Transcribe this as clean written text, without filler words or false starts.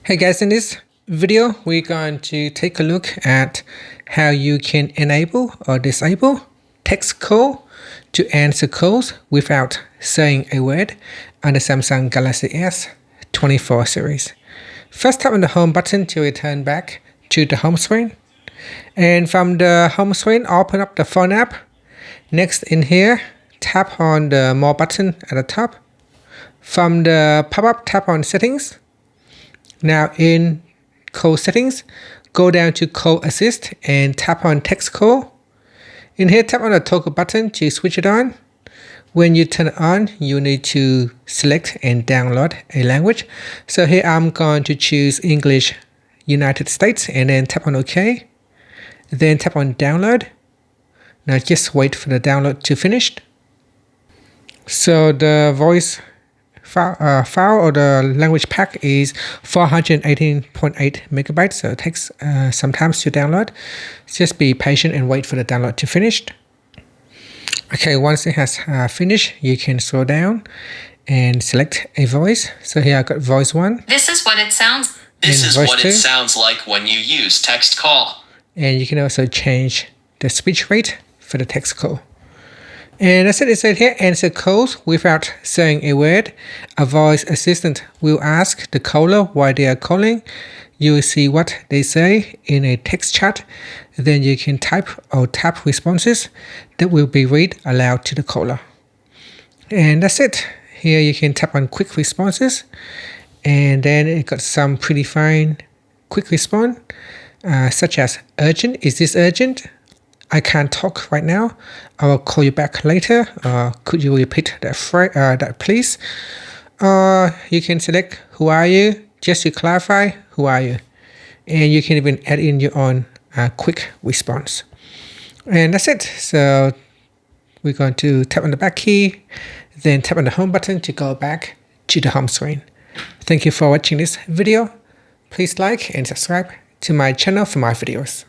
Hey guys, in this video, we're going to take a look at how you can enable or disable text call to answer calls without saying a word on the Samsung Galaxy S24 series. First, tap on the home button to return back to the home screen. And from the home screen, open up the phone app. Next in here, tap on the more button at the top. From the pop-up, tap on settings. Now in call settings, go down to call assist and tap on text call. In here, tap on the toggle button to switch it on. When you turn it on, you need to select and download a language. So here I'm going to choose English United States and then tap on OK. Then tap on download. Now just wait for the download to finish. So the voice file or the language pack is 418.8 megabytes, so it takes some time to download. Just be patient and wait for the download to finish. Okay, once it has finished, you can scroll down and select a voice. So here I got voice 1. This is what it sounds. This is what it sounds like when you use text call. And you can also change the speech rate for the text call. And that's it. It said here, answer calls without saying a word. A voice assistant will ask the caller why they are calling. You will see what they say in a text chat. Then you can type or tap responses that will be read aloud to the caller. And that's it. Here you can tap on quick responses. And then it got some pretty fine quick response, such as urgent. Is this urgent? I can't talk right now. I will call you back later. Could you repeat that please? You can select who are you, just to clarify who are you. And you can even add in your own quick response. And that's it. So we're going to tap on the back key, then tap on the home button to go back to the home screen. Thank you for watching this video. Please like and subscribe to my channel for more videos.